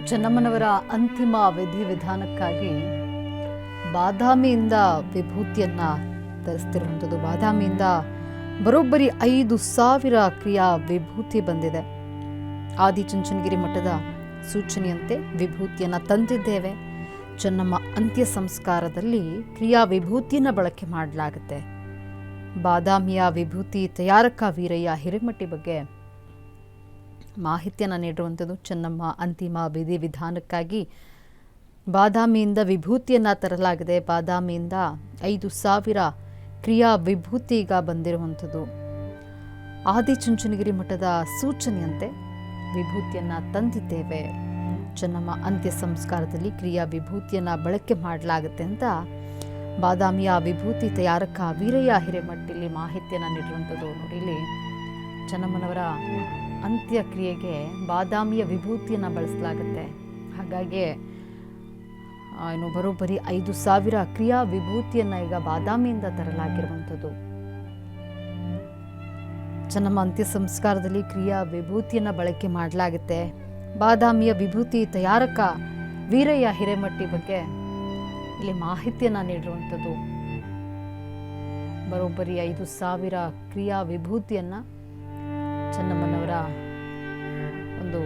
ಚೆನ್ನಮ್ಮನವರ ಅಂತಿಮ ವಿಧಿವಿಧಾನಕ್ಕಾಗಿ ಬಾದಾಮಿಯಿಂದ ವಿಭೂತಿಯನ್ನು ತರಿಸ್ತಿರುವಂಥದ್ದು. ಬಾದಾಮಿಯಿಂದ ಬರೋಬ್ಬರಿ 5,000 ಕ್ರಿಯಾ ವಿಭೂತಿ ಬಂದಿದೆ. ಆದಿಚುಂಚನಗಿರಿ ಮಠದ ಸೂಚನೆಯಂತೆ ವಿಭೂತಿಯನ್ನು ತಂದಿದ್ದೇವೆ. ಚೆನ್ನಮ್ಮ ಅಂತ್ಯ ಸಂಸ್ಕಾರದಲ್ಲಿ ಕ್ರಿಯಾ ವಿಭೂತಿಯನ್ನು ಬಳಕೆ ಮಾಡಲಾಗುತ್ತೆ. ಬಾದಾಮಿಯ ವಿಭೂತಿ ತಯಾರಕ ವೀರಯ್ಯ ಹಿರೇಮಠಿ ಬಗ್ಗೆ ಮಾಹಿತಿಯನ್ನು ನೀಡಿರುವಂಥದ್ದು. ಚೆನ್ನಮ್ಮ ಅಂತಿಮ ವಿಧಿವಿಧಾನಕ್ಕಾಗಿ ಬಾದಾಮಿಯಿಂದ ವಿಭೂತಿಯನ್ನು ತರಲಾಗಿದೆ. ಬಾದಾಮಿಯಿಂದ 5,000 ಕ್ರಿಯಾ ವಿಭೂತಿ ಈಗ ಬಂದಿರುವಂಥದ್ದು. ಆದಿಚುಂಚನಗಿರಿ ಮಠದ ಸೂಚನೆಯಂತೆ ವಿಭೂತಿಯನ್ನು ತಂದಿದ್ದೇವೆ. ಚೆನ್ನಮ್ಮ ಅಂತ್ಯ ಸಂಸ್ಕಾರದಲ್ಲಿ ಕ್ರಿಯಾ ವಿಭೂತಿಯನ್ನು ಬಳಕೆ ಮಾಡಲಾಗುತ್ತೆ ಅಂತ ಬಾದಾಮಿಯ ವಿಭೂತಿ ತಯಾರಕ ವೀರಯ್ಯ ಹಿರೇಮಠಿಲಿ ಮಾಹಿತಿಯನ್ನು ನೀಡಿರುವಂಥದ್ದು. ನೋಡಿ, ಇಲ್ಲಿ ಚೆನ್ನಮ್ಮನವರ ಅಂತ್ಯಕ್ರಿಯೆಗೆ ಬಾದಾಮಿಯ ವಿಭೂತಿಯನ್ನು ಬಳಸಲಾಗುತ್ತೆ. ಹಾಗಾಗಿ ಇನ್ನು ಬರೋಬ್ಬರಿ 5,000 ಕ್ರಿಯಾ ವಿಭೂತಿಯನ್ನು ಈಗ ಬಾದಾಮಿಯಿಂದ ತರಲಾಗಿರುವಂಥದ್ದು. ಚೆನ್ನಮ್ಮ ಅಂತ್ಯ ಸಂಸ್ಕಾರದಲ್ಲಿ ಕ್ರಿಯಾ ವಿಭೂತಿಯನ್ನು ಬಳಕೆ ಮಾಡಲಾಗುತ್ತೆ. ಬಾದಾಮಿಯ ವಿಭೂತಿ ತಯಾರಕ ವೀರಯ್ಯ ಹಿರೇಮಠಿ ಬಗ್ಗೆ ಇಲ್ಲಿ ಮಾಹಿತಿಯನ್ನು ನೀಡಿರುವಂಥದ್ದು. ಬರೋಬ್ಬರಿ 5,000 ಕ್ರಿಯಾ ವಿಭೂತಿಯನ್ನು ಚೆನ್ನಮ್ಮನವರ ಒಂದು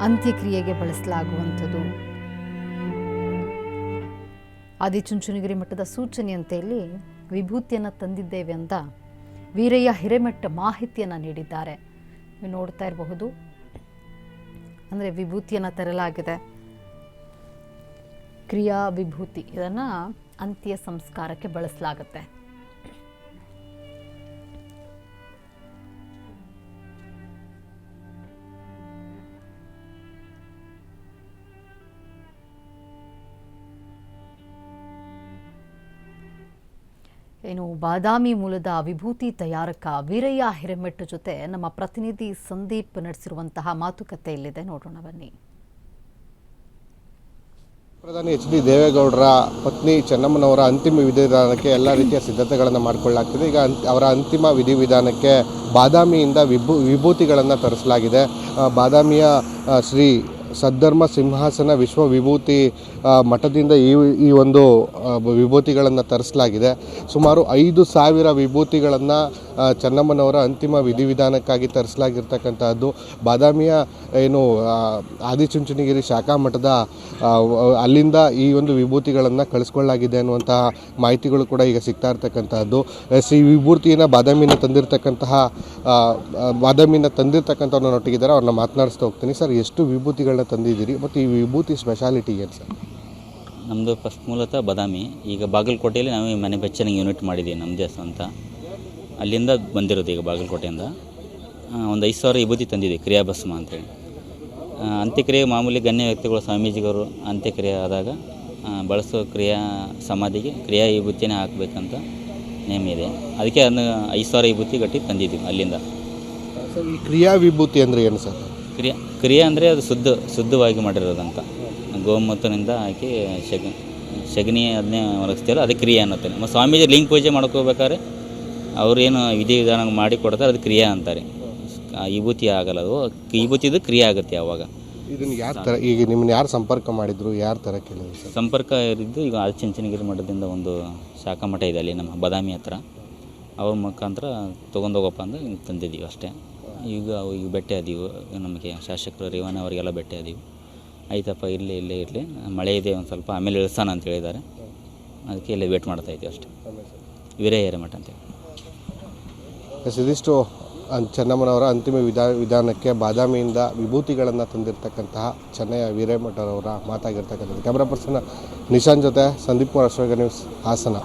ಅಂತ್ಯಕ್ರಿಯೆಗೆ ಬಳಸಲಾಗುವಂಥದ್ದು. ಆದಿಚುಂಚನಗಿರಿ ಮಠದ ಸೂಚನೆಯಂತೆ ಇಲ್ಲಿ ವಿಭೂತಿಯನ್ನು ತಂದಿದ್ದೇವೆ ಅಂತ ವೀರಯ್ಯ ಹಿರೇಮಠ ಮಾಹಿತಿಯನ್ನು ನೀಡಿದ್ದಾರೆ. ನೀವು ನೋಡ್ತಾ ಇರಬಹುದು, ಅಂದರೆ ವಿಭೂತಿಯನ್ನು ತರಲಾಗಿದೆ. ಕ್ರಿಯಾ ವಿಭೂತಿ ಇದನ್ನು ಅಂತ್ಯ ಸಂಸ್ಕಾರಕ್ಕೆ ಬಳಸಲಾಗುತ್ತೆ. ಏನು ಬಾದಾಮಿ ಮೂಲದ ವಿಭೂತಿ ತಯಾರಕ ವೀರಯ್ಯ ಹಿರೇಮಠ ಜೊತೆ ನಮ್ಮ ಪ್ರತಿನಿಧಿ ಸಂದೀಪ್ ನಡೆಸಿರುವಂತಹ ಮಾತುಕತೆ ಇಲ್ಲಿದೆ, ನೋಡೋಣ ಬನ್ನಿ. ಪ್ರಧಾನಿ ಎಚ್.ಡಿ. ದೇವೇಗೌಡರ ಪತ್ನಿ ಚೆನ್ನಮ್ಮನವರ ಅಂತಿಮ ವಿಧಿವಿಧಾನಕ್ಕೆ ಎಲ್ಲ ರೀತಿಯ ಸಿದ್ಧತೆಗಳನ್ನು ಮಾಡಿಕೊಳ್ಳಲಾಗ್ತಿದೆ. ಈಗ ಅವರ ಅಂತಿಮ ವಿಧಿವಿಧಾನಕ್ಕೆ ಬಾದಾಮಿಯಿಂದ ವಿಭೂತಿಗಳನ್ನು ತರಿಸಲಾಗಿದೆ. ಬಾದಾಮಿಯ ಶ್ರೀ ಸದ್ಧರ್ಮ ಸಿಂಹಾಸನ ವಿಶ್ವ ವಿಭೂತಿ ಮಠದಿಂದ ಈ ಒಂದು ವಿಭೂತಿಗಳನ್ನು ತರಿಸಲಾಗಿದೆ. ಸುಮಾರು 5,000 ವಿಭೂತಿಗಳನ್ನು ಚೆನ್ನಮ್ಮನವರ ಅಂತಿಮ ವಿಧಿವಿಧಾನಕ್ಕಾಗಿ ತರಿಸಲಾಗಿರ್ತಕ್ಕಂಥದ್ದು. ಬಾದಾಮಿಯ ಏನು ಆದಿಚುಂಚನಗಿರಿ ಶಾಖಾ ಮಠದ ಅಲ್ಲಿಂದ ಈ ಒಂದು ವಿಭೂತಿಗಳನ್ನು ಕಳಿಸ್ಕೊಳ್ಳಲಾಗಿದೆ ಅನ್ನುವಂತಹ ಮಾಹಿತಿಗಳು ಕೂಡ ಈಗ ಸಿಗ್ತಾ ಇರ್ತಕ್ಕಂಥದ್ದು. ಈ ವಿಭೂತಿಯನ್ನು ಬಾದಾಮಿಯಿಂದ ತಂದಿರ್ತಕ್ಕಂಥವ್ರನ್ನೊಟ್ಟಿಗಿದ್ದಾರೆ, ಅವ್ರನ್ನ ಮಾತನಾಡಿಸ್ತಾ ಹೋಗ್ತೀನಿ. ಸರ್, ಎಷ್ಟು ವಿಭೂತಿಗಳನ್ನ ತಂದಿದ್ದೀರಿ ಮತ್ತು ಈ ವಿಭೂತಿ ಸ್ಪೆಷಾಲಿಟಿ ಏನು ಸರ್? ನಮ್ಮದು ಫಸ್ಟ್ ಮೂಲತಃ ಬಾದಾಮಿ. ಈಗ ಬಾಗಲಕೋಟೆಯಲ್ಲಿ ನಾವು ಮ್ಯಾನುಫ್ಯಾಕ್ಚರಿಂಗ್ ಯೂನಿಟ್ ಮಾಡಿದ್ದೀವಿ ನಮ್ಮದೇ ಅಂತ. ಅಲ್ಲಿಂದ ಬಂದಿರೋದು ಈಗ ಬಾಗಲಕೋಟೆಯಿಂದ ಒಂದು 5,000 ವಿಭೂತಿ ತಂದಿದ್ದೀವಿ, ಕ್ರಿಯಾಭಸ್ಮ ಅಂತೇಳಿ. ಅಂತ್ಯಕ್ರಿಯೆ ಮಾಮೂಲಿ ಗಣ್ಯ ವ್ಯಕ್ತಿಗಳು ಸ್ವಾಮೀಜಿಗವರು ಅಂತ್ಯಕ್ರಿಯೆ ಆದಾಗ ಬಳಸೋ ಸಮಾಧಿಗೆ ಕ್ರಿಯಾ ವಿಭೂತಿನೇ ಹಾಕಬೇಕಂತ ನೇಮ ಇದೆ. ಅದಕ್ಕೆ ಅದನ್ನು 5,000 ವಿಭೂತಿ ಗಟ್ಟಿ ತಂದಿದ್ದೀವಿ ಅಲ್ಲಿಂದ. ಸರ್, ಈ ಕ್ರಿಯಾ ವಿಭೂತಿ ಅಂದರೆ ಏನು ಸರ್? ಕ್ರಿಯೆ ಅಂದರೆ ಅದು ಶುದ್ಧವಾಗಿ ಮಾಡಿರೋದಂತ. ಗೋಮೂತ್ರದಿಂದ ಹಾಕಿ ಸಗಣಿ ಅದನ್ನೇ ಒಣಗಿಸ್ತೀವಲ್ಲ, ಅದು ಕ್ರಿಯೆ ಅನ್ನುತ್ತೆ. ಮತ್ತು ಸ್ವಾಮೀಜಿ ಲಿಂಗ ಪೂಜೆ ಮಾಡ್ಕೋಬೇಕಾದ್ರೆ ಅವ್ರೇನು ವಿಧಿವಿಧಾನ ಮಾಡಿ ಕೊಡ್ತಾರೆ, ಅದು ಕ್ರಿಯೆ ಅಂತಾರೆ. ವಿಭೂತಿ ಆಗಲ್ಲ, ಅದು ವಿಭೂತಿದು ಕ್ರಿಯೆ ಆಗುತ್ತೆ ಆವಾಗ. ಇದನ್ನು ಈಗ ನಿಮ್ಮನ್ನು ಯಾರು ಸಂಪರ್ಕ ಮಾಡಿದ್ರು, ಯಾರು ಥರ ಕೇಳಿದ್ರು ಸರ್? ಸಂಪರ್ಕ ಇದ್ದು ಈಗ ಆದಿಚುಂಚನಗಿರಿ ಮಠದಿಂದ ಒಂದು ಶಾಖಾ ಮಠ ಇದೆ ಅಲ್ಲಿ ನಮ್ಮ ಬಾದಾಮಿ ಹತ್ರ, ಅವ್ರ ಮುಖಾಂತರ ತೊಗೊಂಡೋಗಪ್ಪ ಅಂದ್ರೆ ತಂದಿದ್ದೀವಿ ಅಷ್ಟೇ. ಈಗ ಭೇಟಿ ಆದೀವಿ, ನಮಗೆ ಶಾಸಕರು ರೇವಣ್ಣ ಅವರಿಗೆಲ್ಲ ಭೇಟಿ ಆದೀವಿ. ಆಯ್ತಪ್ಪ, ಇಲ್ಲೇ ಇರಲಿ, ಮಳೆ ಇದೆ ಒಂದು ಸ್ವಲ್ಪ, ಆಮೇಲೆ ಇಳಿಸೋಣ ಅಂತ ಹೇಳಿದ್ದಾರೆ. ಅದಕ್ಕೆ ಇಲ್ಲೇ ವೇಟ್ ಮಾಡ್ತಾಯಿದ್ದೀವಿ ಅಷ್ಟೇ. ವೀರಯ್ಯ ಹಿರೇಮಠ ಅಂತೇಳಿ. ಇದಿಷ್ಟು ಚೆನ್ನಮ್ಮನವರ ಅಂತಿಮ ವಿಧಾನಕ್ಕೆ ಬಾದಾಮಿಯಿಂದ ವಿಭೂತಿಗಳನ್ನು ತಂದಿರತಕ್ಕಂತಹ ಚೆನ್ನಯ್ಯ ವೀರಯ್ಯಮಠರವರ ಮಾತಾಗಿರ್ತಕ್ಕಂಥದ್ದು. ಕ್ಯಾಮ್ರಾ ಪರ್ಸನ್ ನಿಶಾಂತ್ ಜೊತೆ ಸಂದೀಪ್ ಕುಮಾರ್, ಅಶ್ವಗ ನ್ಯೂಸ್, ಹಾಸನ.